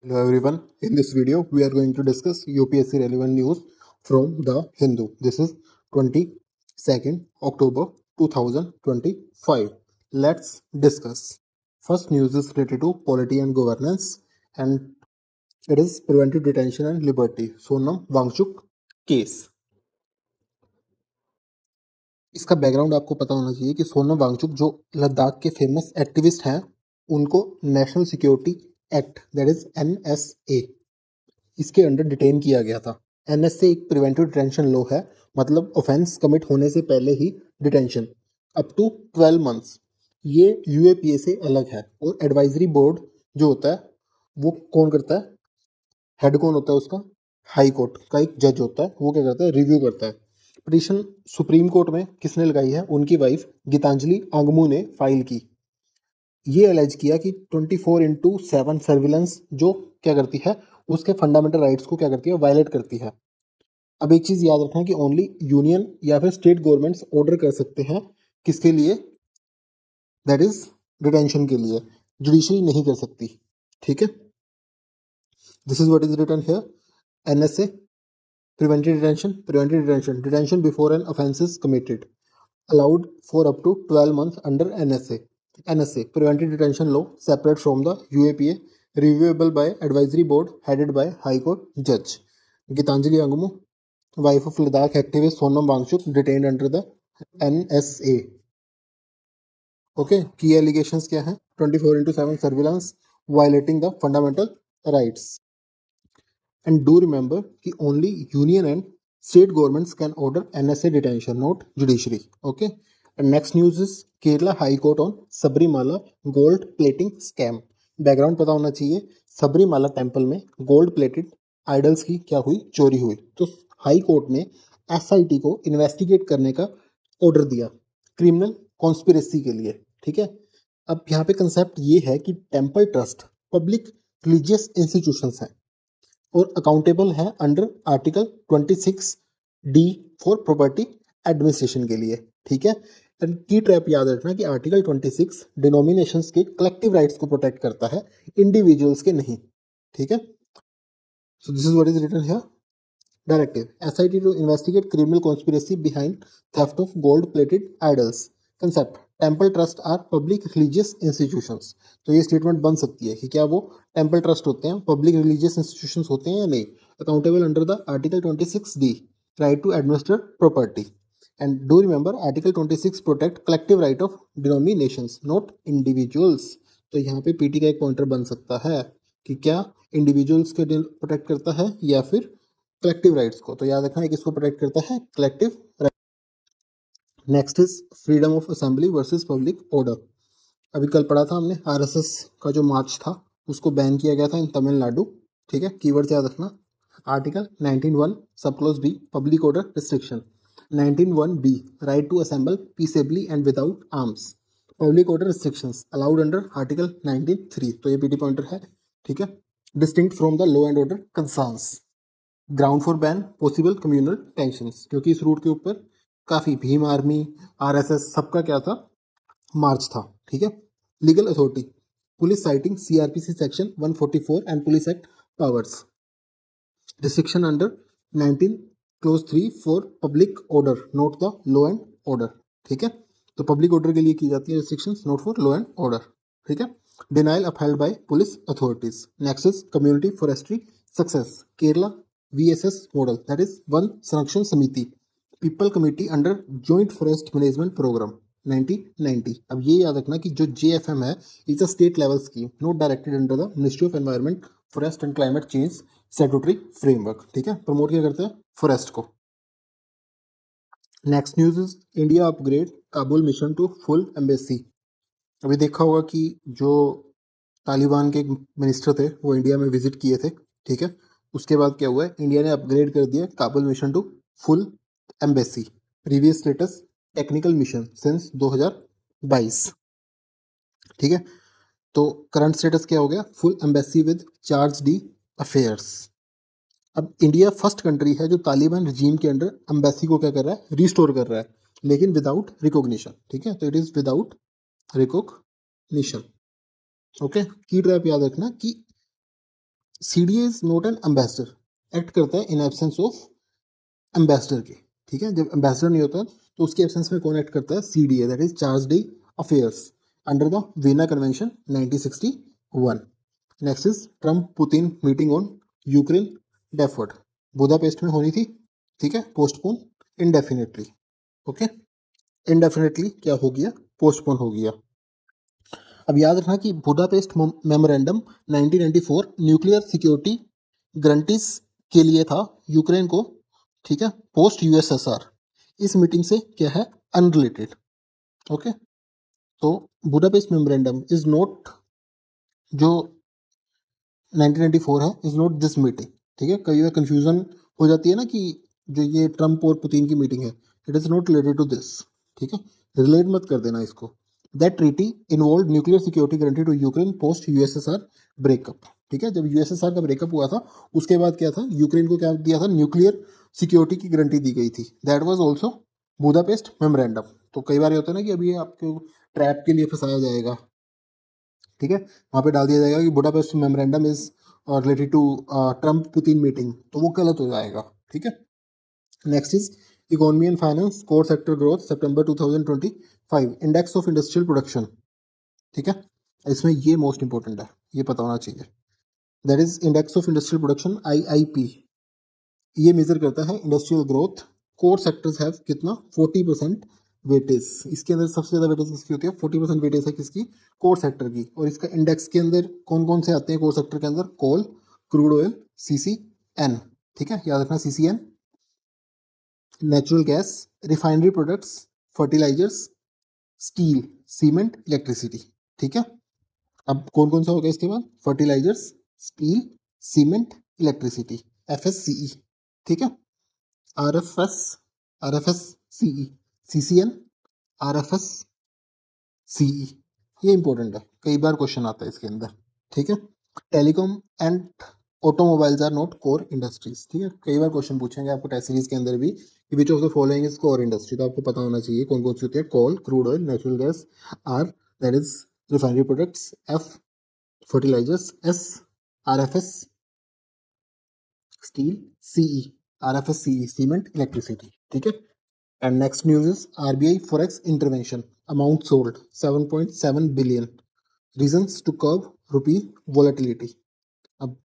Hello everyone. In this video, we are going to discuss UPSC relevant news from the Hindu. This is 22nd October 2025. Let's discuss. First news is related to polity and governance, and it is preventive detention and liberty. Sonam Wangchuk case. इसका background आपको पता होना चाहिए कि सोनम वांगचुक जो लद्दाख के famous activist हैं, उनको national security act that is NSA इसके अंडर डिटेन किया गया था। NSA एक प्रिवेंटिव डिटेंशन लॉ है, मतलब ऑफेंस कमिट होने से पहले ही डिटेंशन अप टू 12 मंथ्स। ये UAPA से अलग है और एडवाइजरी बोर्ड जो होता है वो कौन करता है? हेड कौन होता है उसका? हाई कोर्ट का एक जज होता है, वो क्या करता है? रिव्यू करता है। पिटीशन सुप्रीम कोर्ट में किसने लगाई है? उनकी वाइफ गीतांजलि आंगमू ने फाइल की। ये एलेज किया कि 24/7 सर्विलेंस जो क्या करती है, उसके फंडामेंटल राइट्स को क्या करती है? वायलेट करती है। अब एक चीज याद रखना कि ओनली यूनियन या फिर स्टेट गवर्नमेंट्स ऑर्डर कर सकते हैं, किसके लिए? दैट इज डिटेंशन के लिए। जुडिशरी नहीं कर सकती। ठीक है, this is what is written here. NSA preventive detention before an offense is committed, allowed for up to 12 months under NSA preventive detention law, separate from the UAPA, reviewable by advisory board headed by High Court judge. Gitanjali Angumu, wife of Ladakh activist Sonam Wangchuk, detained under the NSA. Okay, key allegations क्या है? 24/7 surveillance, violating the fundamental rights. And do remember कि only union and state governments can order NSA detention, not judiciary. Okay. And next news is Kerala High Court on Sabrimala gold plating scam. Background पता होना चाहिए। Sabarimala temple में gold plated idols की क्या हुई? चोरी हुई। तो हाई कोर्ट ने SIT को इन्वेस्टिगेट करने का ऑर्डर दिया क्रिमिनल कॉन्स्पिरेसी के लिए। ठीक है, अब यहाँ पे कंसेप्ट ये है कि temple trust public religious institutions हैं और अकाउंटेबल है under article 26D for property administration के लिए। ठीक है, एंड की ट्रैप याद रखना कि आर्टिकल 26 डिनोमिनेशंस के कलेक्टिव राइट्स को प्रोटेक्ट करता है, इंडिविजुअल्स के नहीं। ठीक है, so this is what is written here. Directive SIT to investigate criminal conspiracy behind theft of gold plated idols. Concept temple trust are public religious institutions. तो ये स्टेटमेंट बन सकती है कि क्या वो टेम्पल ट्रस्ट होते हैं, पब्लिक रिलीजियस इंस्टीट्यूशंस होते हैं या नहीं। Accountable under the article 26D, right to administer property. And do remember article 26 protect collective right of denominations, not individuals. तो यहाँ पे PT का एक पॉइंटर बन सकता है कि क्या इंडिविजुअल्स के प्रोटेक्ट करता है या फिर कलेक्टिव राइट्स को। तो याद रखना है किसको प्रोटेक्ट करता है? Collective right. Next is freedom of assembly versus public order. अभी कल पढ़ा था हमने RSS का जो मार्च था उसको बैन किया गया था इन तमिलनाडु। ठीक है, कीवर्ड्स याद रखना। Article 19(1) sub clause B public order restriction, 19(1)B right to assemble peaceably and without arms, public order restrictions allowed under article 19(3). तो ये PT पॉइंटर है। ठीक है, distinct from the law and order concerns. Ground for ban possible communal tensions, क्योंकि इस root के ऊपर काफी भीम आर्मी, RSS सबका क्या था? मार्च था। ठीक है, legal authority police citing CRPC section 144 and police act powers, restriction under 19 clause 3 for public order not the law and order. ठीक है, तो पब्लिक ऑर्डर के लिए की जाती है restrictions, not for law and order. ठीक है, denial upheld by police authorities. Next is community forestry success, Kerala VSS model that is Vana Samrakshana Samiti people committee under joint forest management programme 1990। अब ये याद रखना कि जो JFM है is a state level scheme not directed under the ministry of environment forest and climate change statutory framework. ठीक है, promote क्या करते हैं? फॉरेस्ट को। Next news is India upgrade Kabul mission to full embassy. अभी देखा होगा कि जो तालिबान के मिनिस्टर थे वो इंडिया में विजिट किए थे। ठीक है, उसके बाद क्या हुआ है? इंडिया ने अपग्रेड कर दिया Kabul mission to full embassy. Previous status technical mission since 2022। ठीक है, तो करंट स्टेटस क्या हो गया? Full embassy with charge d' affaires. अब इंडिया फर्स्ट कंट्री है जो तालिबान रिजीम के अंडर एम्बेसी को क्या कर रहा है? रिस्टोर कर रहा है, लेकिन विदाउट रिकॉग्निशन। ठीक है, तो it is without recognition. Okay, की ट्रैप याद रखना कि CDA is not an ambassador, act करता है इन एब्सेंस ऑफ एम्बेसडर के, ठीक है। जब एम्बेसडर नहीं होता तो उसके एब्सेंस में कौन एक्ट करता है? CDA, that is charge d' affairs under the Veena convention 1961। Next is Trump Putin meeting on Ukraine deferred, Budapest में होनी थी, ठीक है, पोस्टपोन इंडेफिनेटली। ओके, इंडेफिनेटली क्या हो गया? पोस्टपोन हो गया। अब याद रखना कि Budapest memorandum 1994 nuclear security guarantees के लिए था यूक्रेन को, ठीक है, पोस्ट USSR। इस मीटिंग से क्या है? अनरिलेटेड। ओके, तो बुडापेस्ट मेमोरेंडम इज नॉट, जो 1994 है, इज नॉट दिस मीटिंग, ठीक है। कई बार कंफ्यूजन हो जाती है ना कि जो ये ट्रम्प और पुतिन की मीटिंग है, it is not related to this, ठीक है, रिलेट मत कर देना इसको। That treaty involve nuclear security guarantee to Ukraine post USSR breakup, ठीक है। जब USSR का ब्रेकअप हुआ था उसके बाद क्या था? यूक्रेन को क्या दिया था? न्यूक्लियर सिक्योरिटी की गारंटी दी गई थी। That was also Budapest memorandum. तो कई बार ये होता है ना कि अभी आपको ट्रैप के लिए फंसाया जाएगा, ठीक है, वहाँ पे डाल दिया जाएगा कि Budapest memorandum is related to Trump Putin meeting, तो वो गलत हो जाएगा, ठीक है। Next is economy and finance core sector growth सितंबर 2025 इंडेक्स ऑफ इंडस्ट्रियल प्रोडक्शन, ठीक है। इसमें ये मोस्ट इंपॉर्टेंट है, ये पता होना चाहिए। That is index of industrial production IIP। ये मेजर करता है industrial growth. Core sectors have कितना? 40% वेटेज। इसके अंदर सबसे ज्यादा वेटेज किसकी होती है? 40% वेटेज है किसकी? कोर सेक्टर की। और इसका इंडेक्स के अंदर कौन कौन से आते हैं कोर सेक्टर के अंदर? कोल, क्रूड ऑयल, CCN, ठीक है, याद रखना CCN, natural gas, refinery products, fertilisers, steel, cement, electricity, ठीक है। अब कौन कौन सा होगा इसके बाद? Fertilisers, steel, cement, electricity, FSCE, ठीक है। RFS, RFSCE, CCN, RFSCE, ये इंपॉर्टेंट है, कई बार क्वेश्चन आता है इसके अंदर, ठीक है। Telecom and automobiles are not core industries, ठीक है। कई बार क्वेश्चन पूछेंगे आपको टेस्ट सीरीज के अंदर भी कि which of the following is core industry, तो आपको पता होना चाहिए कौन कौन सी होती है। Coal, crude oil, natural gas, R, that is refinery products, F, fertilisers, S, RFS, steel, CE, RFSCE, cement, electricity, ठीक है। And next news is RBI forex intervention. Amount sold 7.7 billion. Reasons to curb rupee volatility. अब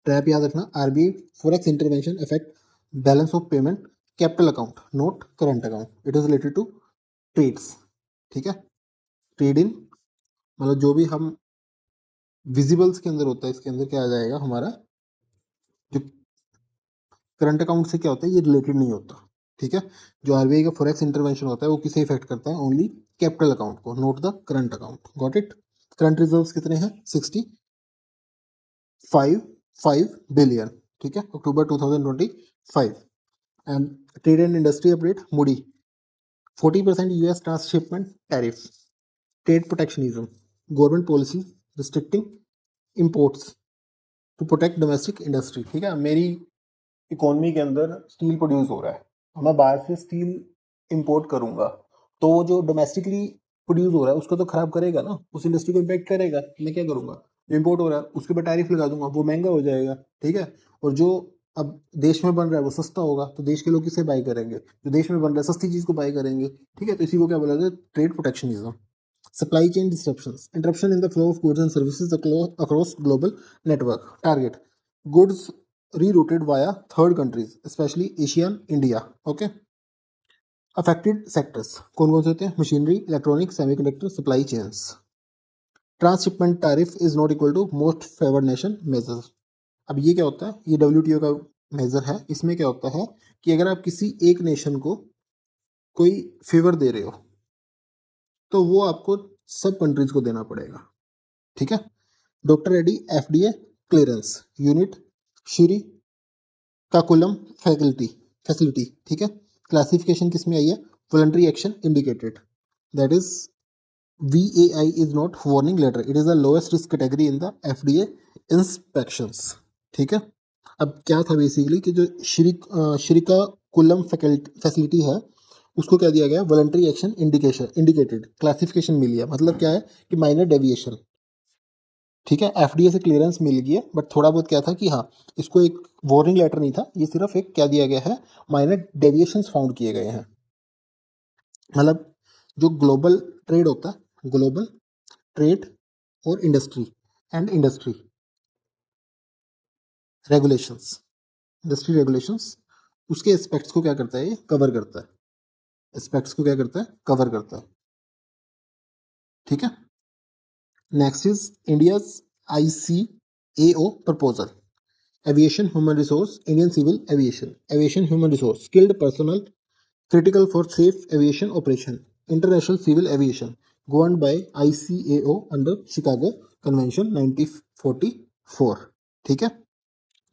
trap याद रखना, RBI forex intervention affect balance of payment, capital account, not current account. It is related to trades. ठीक है, trade in मतलब जो भी हम विजिबल्स के अंदर होता है, इसके अंदर क्या आ जाएगा? हमारा जो करंट अकाउंट से क्या होता है, ये रिलेटेड नहीं होता, ठीक है। जो RBI का फॉरेक्स इंटरवेंशन होता है वो किसे इफेक्ट करता है? ओनली कैपिटल अकाउंट को, not the current account. Got it. Current reserves कितने हैं? 65 बिलियन, ठीक है, October 2025। And trade and industry update, Moody 40% US transshipment tariff, trade protectionism, government policy restricting imports to protect domestic industry, ठीक है। मेरी economy के अंदर स्टील प्रोड्यूस हो रहा है, मैं बाहर से स्टील इंपोर्ट करूंगा, तो जो डोमेस्टिकली प्रोड्यूस हो रहा है उसको तो खराब करेगा ना, उस इंडस्ट्री को इम्पैक्ट करेगा। मैं क्या करूंगा? जो इम्पोर्ट हो रहा है उसके ऊपर टैरिफ लगा दूंगा, वो महंगा हो जाएगा, ठीक है। और जो अब देश में बन रहा है वो सस्ता होगा, तो देश के लोग किसे बाय करेंगे? जो देश में बन रहा है सस्ती चीज को बाय करेंगे, ठीक है। तो इसी को क्या बोला जाता है? Trade protectionism. Supply chain disruptions, interruption in the flow of goods and services across global network, target goods rerouted via third countries, especially Asia and India. Okay. Affected sectors कौन कौन से होते हैं? Machinery, electronic, semiconductor, supply chains. Transshipment tariff is not equal to most favoured nation measure. अब ये क्या होता है? ये WTO का मेजर है। इसमें क्या होता है कि अगर आप किसी एक नेशन को कोई फेवर दे रहे हो तो वो आपको सब कंट्रीज को देना पड़ेगा, ठीक है। Doctor Reddy FDA clearance unit, Srikakulam facility, ठीक है। क्लासिफिकेशन किस में आई है? Voluntary action indicated, that is VAI is not warning letter, it is the lowest risk category in the FDA inspections, ठीक है। अब क्या था बेसिकली कि जो श्रीका कुलम फैसिलिटी है उसको क्या दिया गया? वॉलंटरी एक्शन इंडिकेटेड क्लासिफिकेशन मिली है। मतलब क्या है कि माइनर डेविएशन, ठीक है, एफडीए से क्लियरेंस मिल गई है, बट थोड़ा बहुत क्या था कि हाँ, इसको एक वार्निंग लेटर नहीं था, ये सिर्फ एक क्या दिया गया है, माइनर डेविएशंस फाउंड किए गए हैं। मतलब जो ग्लोबल ट्रेड होता है, ग्लोबल ट्रेड और इंडस्ट्री रेगुलेशंस, इंडस्ट्री रेगुलेशंस, उसके एस्पेक्ट्स को क्या करता है, ये कवर करता है, एस्पेक्ट्स को क्या करता है, कवर करता है। ठीक है, next is India's ICAO proposal, aviation human resource, Indian civil aviation, aviation human resource, skilled personnel critical for safe aviation operation, international civil aviation, governed by ICAO under Chicago Convention 1944। ठीक है,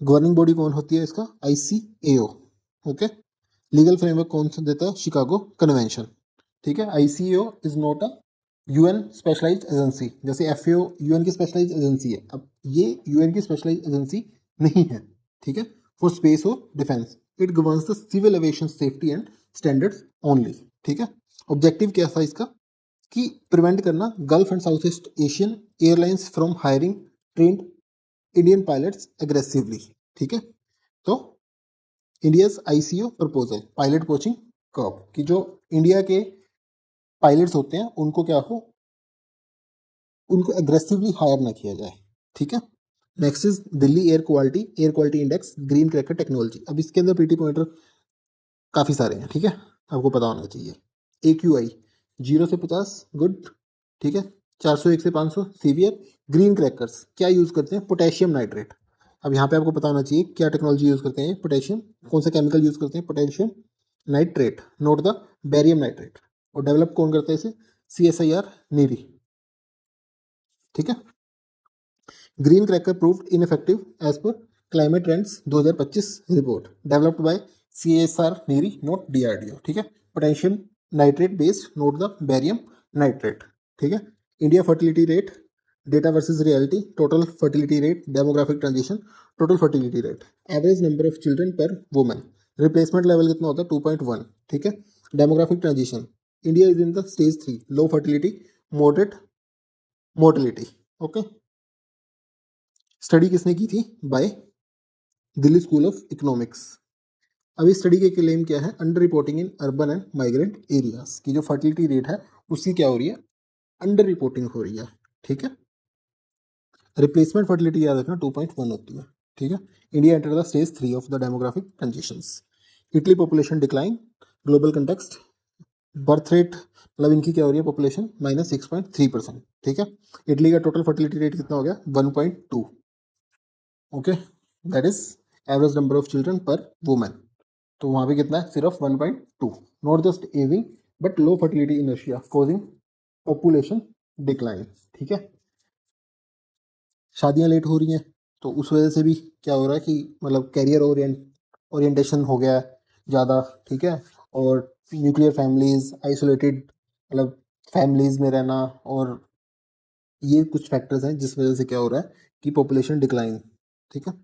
governing body कौन होती है इसका, ICAO। Okay, legal framework कौन सा देता है, शिकागो कन्वेंशन। ठीक है, ICAO is not a UN specialised agency, जैसे FAO UN की स्पेशलाइज्ड एजेंसी है, अब ये UN की स्पेशलाइज्ड एजेंसी नहीं है। ठीक है, फॉर स्पेस और defence, it governs the civil aviation safety and standards only. ठीक है, ऑब्जेक्टिव क्या था इसका, कि प्रिवेंट करना Gulf and South East Asian airlines from hiring trained Indian pilots aggressively. ठीक है, तो India's ICAO proposal, pilot coaching curve, कि जो इंडिया के पायलट्स होते हैं उनको क्या हो, उनको एग्रेसिवली हायर ना किया जाए। ठीक है, next is Delhi air quality index, green cracker technology. अब इसके अंदर पीटी पॉइंटर काफ़ी सारे हैं। ठीक है, आपको पता होना चाहिए। AQI 0 से 50 गुड। ठीक है, 401 से 500 सीवियर। ग्रीन क्रैकर्स क्या यूज़ करते हैं, पोटेशियम नाइट्रेट। अब यहाँ पे आपको पता होना चाहिए क्या टेक्नोलॉजी यूज़ करते हैं, पोटेशियम, कौन सा केमिकल यूज़ करते हैं, potassium nitrate, not the barium nitrate. और डेवलप कौन करता है इसे, CSIR नीरी। ठीक है, green cracker proved ineffective as per climate trends 2025 report, developed by CSR NEERI, not DRDO। ठीक है, potassium nitrate based, not the barium nitrate. ठीक है, India fertility rate, data versus reality, total fertility rate, demographic transition, total fertility rate, average number of children per woman, replacement level कितना होता है, 2.1। ठीक है, demographic transition, India is in the stage 3, low fertility, moderate mortality. Okay, study किसने की थी, by Delhi school of economics. अब इस स्टडी के क्लेम क्या है, under reporting in urban and migrant areas, की जो फर्टिलिटी रेट है उसकी क्या हो रही है, अंडर रिपोर्टिंग हो रही है। ठीक है, रिप्लेसमेंट फर्टिलिटी याद रखना 2.1 होती है। ठीक है, India enter the stage 3 of the demographic transitions. Italy population decline, global context, birth rate, मतलब इनकी क्या हो रही है, पॉपुलेशन -6.3%। ठीक है, इटली का टोटल फर्टिलिटी रेट कितना हो गया, 1.2। Okay, that is average number of children per women. तो वहाँ पे कितना है, सिर्फ 1.2। Not just ageing but low fertility in Asia causing population decline. ठीक है, शादियाँ लेट हो रही हैं, तो उस वजह से भी क्या हो रहा है कि मतलब कैरियर ओरिएंटेशन हो गया है ज़्यादा। ठीक है, और न्यूक्लियर फैमिलीज, आइसोलेटेड मतलब फैमिलीज में रहना, और ये कुछ फैक्टर्स हैं जिस वजह से क्या हो रहा है कि पॉपुलेशन डिक्लाइन। ठीक है,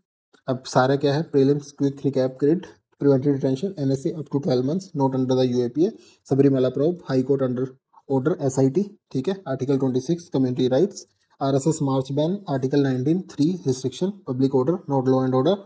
अब सारा क्या है, prelims quick recap grid, preventive detention NSA up to 12 months not under the UAPA, Sabarimala probe, high court under order SIT। ठीक है, article 26 community rights, RSS march ban, article 19(3) restriction, public order, not law and order,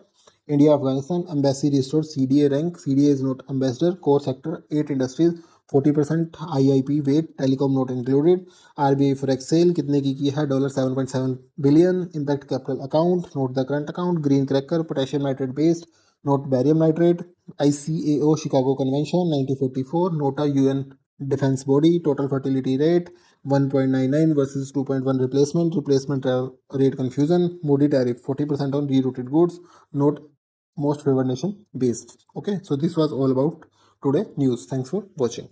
India Afghanistan embassy restore CDA rank, CDA is not ambassador, core sector 8 industries, 40% IIP weight, telecom not included, RBI for excel कितने की है, $7.7 billion, impact capital account, note the current account, green cracker, potassium nitrate based, note barium nitrate, ICAO Chicago convention 1944, note a UN defence body, total fertility rate 1.99 versus 2.1 replacement rate confusion, Moody tariff 40% on rerouted goods, note most favored nation based. Okay, so this was all about today news. Thanks for watching.